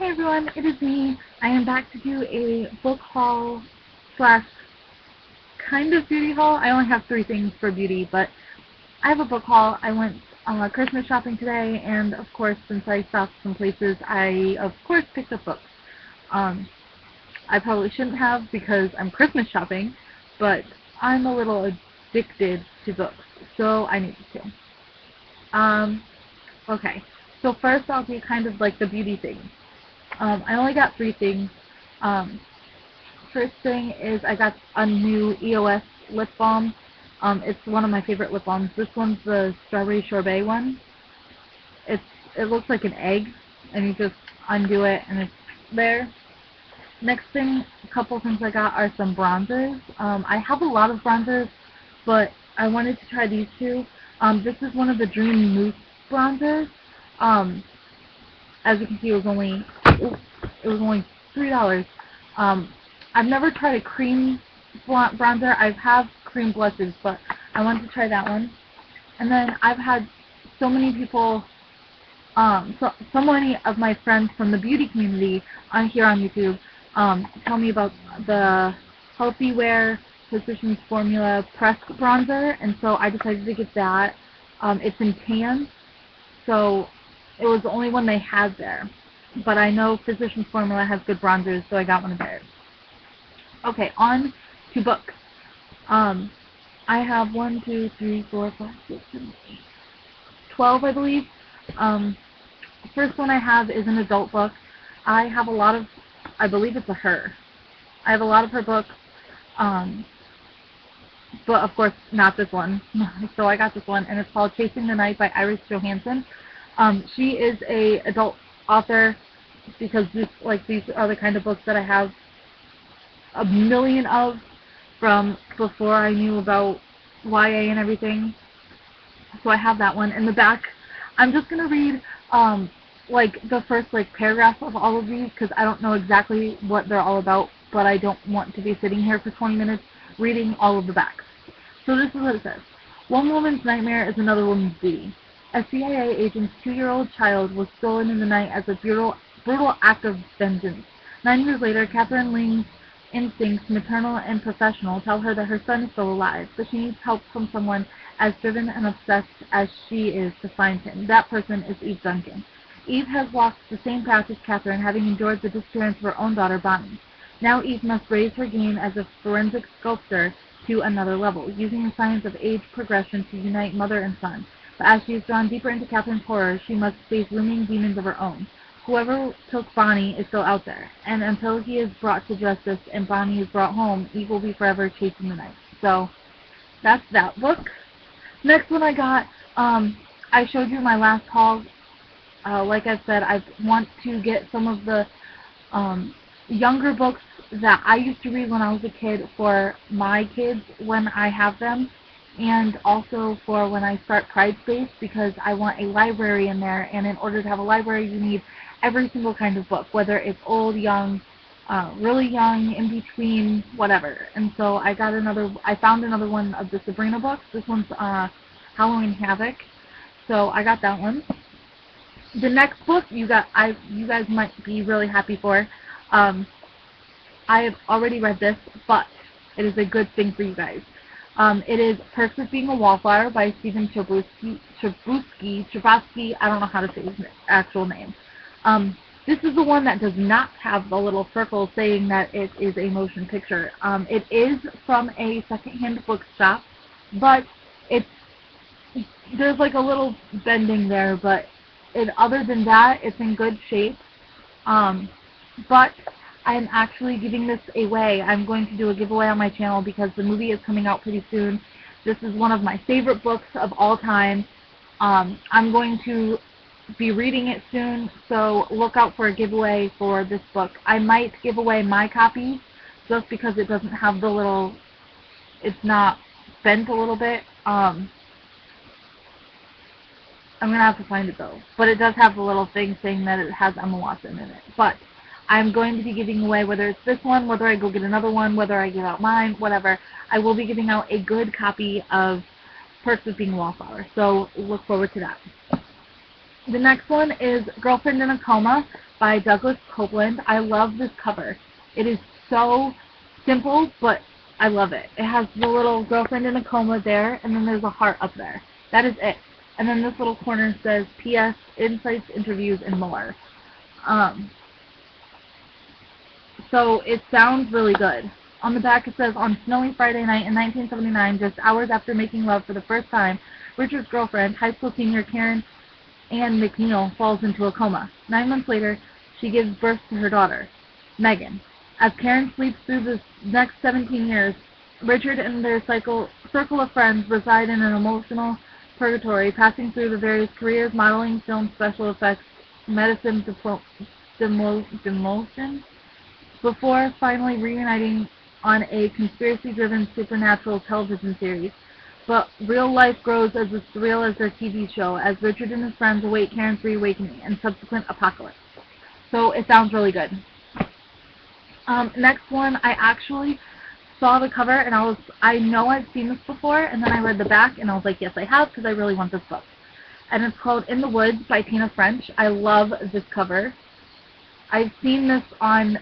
Hey everyone, it is me. I am back to do a book haul slash kind of beauty haul. I only have 3 things for beauty, but I have a book haul. I went Christmas shopping today, and of course, since I stopped some places, I of course picked up books. I probably shouldn't have because I'm Christmas shopping, but I'm a little addicted to books, so I needed to. Okay, so first I'll do kind of like the beauty thing. I only got 3 things. First thing is I got a new EOS lip balm. It's one of my favorite lip balms. This one's the strawberry sorbet one. It looks like an egg, and you just undo it, and it's there. Next thing, a couple things I got are some bronzers. I have a lot of bronzers, but I wanted to try these 2. This is one of the Dream Mousse bronzers. As you can see, it was only $3. I've never tried a cream bronzer. I have cream blushes, but I wanted to try that one. And then I've had so many people, so many of my friends from the beauty community here on YouTube tell me about the Healthy Wear Physicians Formula Pressed Bronzer, and so I decided to get that. It's in tan, so it was the only one they had there. But I know Physicians Formula has good bronzers, so I got one of theirs. Okay, on to books. I have 1, 2, 3, 4, 5, 6, 7, 8, 12, I believe. First one I have is an adult book. I have a lot of, I believe it's a her. I have a lot of her books, but of course not this one. So I got this one, and it's called Chasing the Night by Iris Johansen. She is a adult author, because these are the kind of books that I have a million of from before I knew about YA and everything. So I have that one. In the back, I'm just gonna read the first paragraph of all of these, because I don't know exactly what they're all about, but I don't want to be sitting here for 20 minutes reading all of the backs. So this is what it says. One woman's nightmare is another woman's duty. A CIA agent's 2-year-old child was stolen in the night as a brutal act of vengeance. 9 years later, Catherine Ling's instincts, maternal and professional, tell her that her son is still alive, but she needs help from someone as driven and obsessed as she is to find him. That person is Eve Duncan. Eve has walked the same path as Catherine, having endured the disappearance of her own daughter, Bonnie. Now Eve must raise her game as a forensic sculptor to another level, using the science of age progression to unite mother and son. But as she is drawn deeper into Catherine's horror, she must face looming demons of her own. Whoever took Bonnie is still out there, and until he is brought to justice and Bonnie is brought home, Eve will be forever chasing the night. So, that's that book. Next one I got, I showed you my last haul. Like I said, I want to get some of the younger books that I used to read when I was a kid for my kids when I have them, and also for when I start Pride Space, because I want a library in there, and in order to have a library you need every single kind of book, whether it's old, young, really young, in between, whatever. And so I found another one of the Sabrina books. This one's Halloween Havoc, so I got that one. The next book you guys might be really happy for. I have already read this, but it is a good thing for you guys. It is Perks of Being a Wallflower by Stephen Chbosky. I don't know how to say his actual name. This is the one that does not have the little circle saying that it is a motion picture. It is from a secondhand bookshop, but there's like a little bending there, but other than that, it's in good shape. But I'm actually giving this away. I'm going to do a giveaway on my channel because the movie is coming out pretty soon. This is one of my favorite books of all time. I'm going to be reading it soon, so look out for a giveaway for this book. I might give away my copy just because it doesn't have the little, it's not bent a little bit. I'm going to have to find it though. But it does have the little thing saying that it has Emma Watson in it. But I'm going to be giving away, whether it's this one, whether I go get another one, whether I give out mine, whatever, I will be giving out a good copy of Perks of Being a Wallflower. So look forward to that. The next one is Girlfriend in a Coma by Douglas Copeland. I love this cover. It is so simple, but I love it. It has the little girlfriend in a coma there, and then there's a heart up there. That is it. And then this little corner says, P.S. Insights, Interviews, and more. So it sounds really good. On the back it says, on snowy Friday night in 1979, just hours after making love for the first time, Richard's girlfriend, high school senior Karen Ann McNeil, falls into a coma. 9 months later, she gives birth to her daughter, Megan. As Karen sleeps through the next 17 years, Richard and their circle of friends reside in an emotional purgatory, passing through the various careers, modeling, film, special effects, medicine, demotion, before finally reuniting on a conspiracy-driven supernatural television series. But real life grows as surreal as their TV show, as Richard and his friends await Karen's reawakening and subsequent apocalypse. So it sounds really good. Next one, I actually saw the cover, and I know I've seen this before, and then I read the back, and I was like, yes, I have, because I really want this book. And it's called In the Woods by Tina French. I love this cover. I've seen this on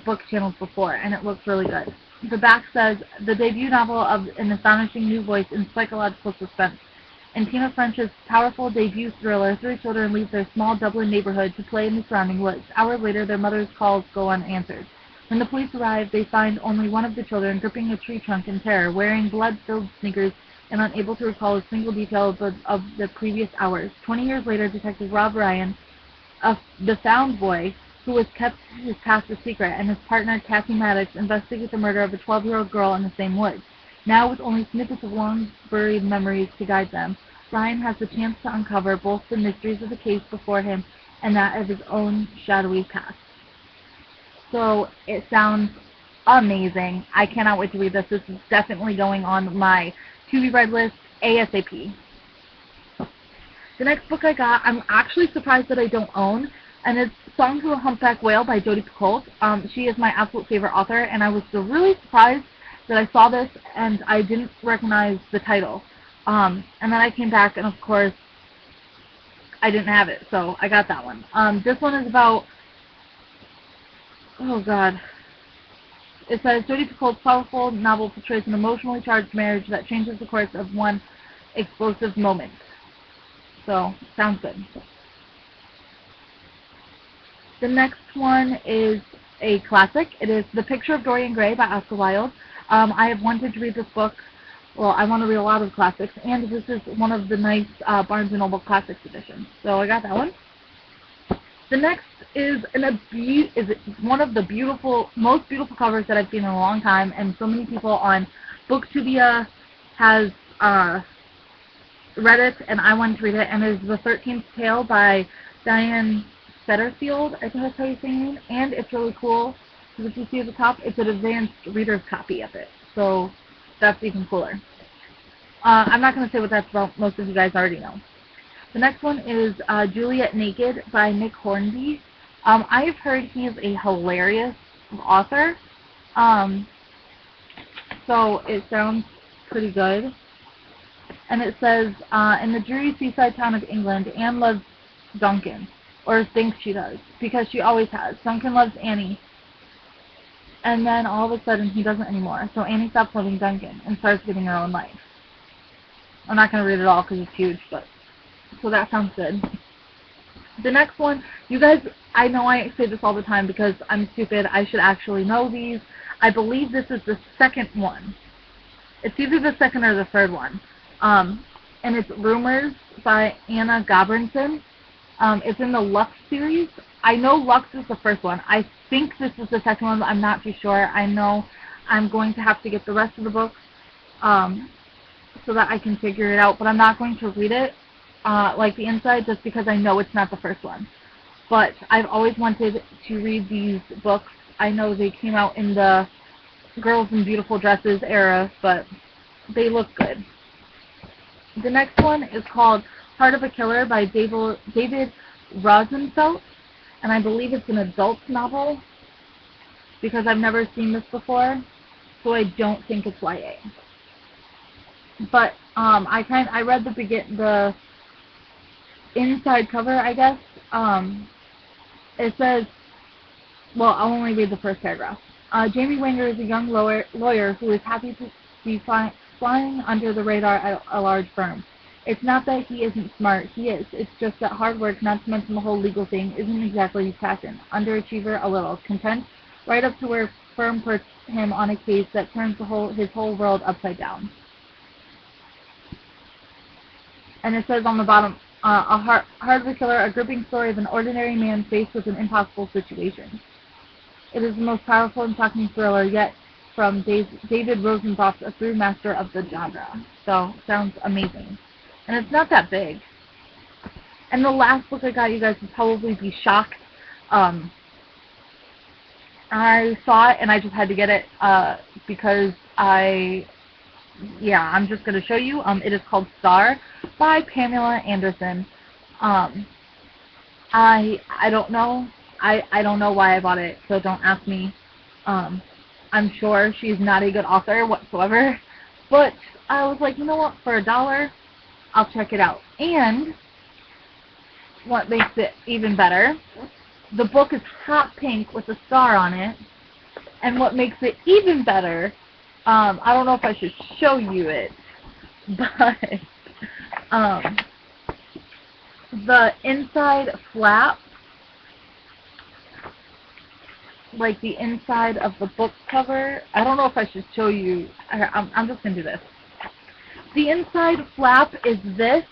book channels before, and it looks really good. The back says, the debut novel of an astonishing new voice in psychological suspense. In Tina French's powerful debut thriller, 3 children leave their small Dublin neighborhood to play in the surrounding woods. Hours later, their mother's calls go unanswered. When the police arrive, they find only one of the children gripping a tree trunk in terror, wearing blood-filled sneakers and unable to recall a single detail of the previous hours. 20 years later, Detective Rob Ryan, the found boy, who has kept his past a secret, and his partner, Kathy Maddox, investigate the murder of a 12-year-old girl in the same woods. Now, with only snippets of long-buried memories to guide them, Ryan has the chance to uncover both the mysteries of the case before him and that of his own shadowy past. So, it sounds amazing. I cannot wait to read this. This is definitely going on my to-be-read list ASAP. The next book I got, I'm actually surprised that I don't own, and it's Song to a Humpback Whale by Jodi Picoult. She is my absolute favorite author, and I was really surprised that I saw this and I didn't recognize the title. And then I came back, and of course, I didn't have it, so I got that one. This one is about, oh god, it says, Jodi Picoult's powerful novel portrays an emotionally charged marriage that changes the course of one explosive moment. So, sounds good. The next one is a classic. It is The Picture of Dorian Gray by Oscar Wilde. I have wanted to read this book. Well, I want to read a lot of classics, and this is one of the nice Barnes & Noble Classics editions. So I got that one. The next is one of the most beautiful covers that I've seen in a long time, and so many people on Booktubia has read it, and I wanted to read it, and it is The 13th Tale by Diane Setterfield, I think that's how you say it, and it's really cool, because if you see at the top, it's an advanced reader's copy of it, so that's even cooler. I'm not going to say what that's about, most of you guys already know. The next one is Juliet Naked by Nick Hornby. I've heard he is a hilarious author, so it sounds pretty good. And it says, in the dreary seaside town of England, Anne loves Duncan, or thinks she does, because she always has. Duncan loves Annie, and then all of a sudden he doesn't anymore, so Annie stops loving Duncan and starts getting her own life. I'm not going to read it all because it's huge, but so that sounds good. The next one, you guys, I know I say this all the time because I'm stupid. I should actually know these. I believe this is the second one. It's either the second or the third one. And it's Rumors by Anna Gabrinson. It's in the Lux series. I know Lux is the first one. I think this is the second one, but I'm not too sure. I know I'm going to have to get the rest of the books so that I can figure it out, but I'm not going to read it, like the inside, just because I know it's not the first one. But I've always wanted to read these books. I know they came out in the Girls in Beautiful Dresses era, but they look good. The next one is called Heart of a Killer by David Rosenfeld, and I believe it's an adult novel because I've never seen this before, so I don't think it's YA. But I read the inside cover, I guess, it says, well, I'll only read the first paragraph. Jamie Wanger is a young lawyer who is happy to be flying under the radar at a large firm. It's not that he isn't smart, he is. It's just that hard work, not to mention the whole legal thing, isn't exactly his passion. Underachiever a little. Content, right up to where firm puts him on a case that turns his whole world upside down. And it says on the bottom, a hardware killer, a gripping story of an ordinary man faced with an impossible situation. It is the most powerful and shocking thriller yet from David Rosenthal, a true master of the genre. So, sounds amazing. And it's not that big. And the last book I got, you guys would probably be shocked. I saw it and I just had to get it because I'm just going to show you. It is called Star by Pamela Anderson. I don't know. I don't know why I bought it, so don't ask me. I'm sure she's not a good author whatsoever. But I was like, you know what, for $1, I'll check it out. And what makes it even better, the book is hot pink with a star on it. And what makes it even better, I don't know if I should show you it, but the inside flap, like the inside of the book cover, I don't know if I should show you, I'm just going to do this. The inside flap is this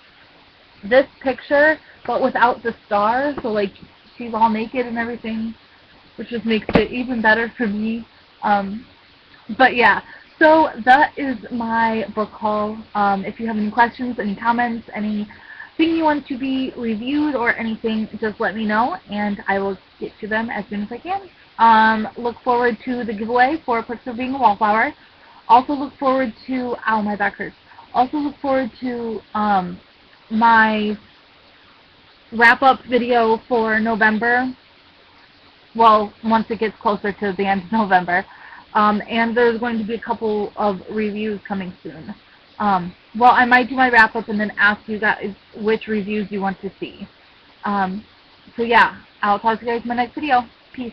picture, but without the star, so like she's all naked and everything, which just makes it even better for me. But yeah, so that is my book haul. If you have any questions, any comments, anything you want to be reviewed or anything, just let me know, and I will get to them as soon as I can. Look forward to the giveaway for Perks of Being a Wallflower. Also look forward to, ow, my back hurts. Also look forward to my wrap-up video for November. Well, once it gets closer to the end of November. And there's going to be a couple of reviews coming soon. Well, I might do my wrap-up and then ask you guys which reviews you want to see. So yeah, I'll talk to you guys in my next video. Peace.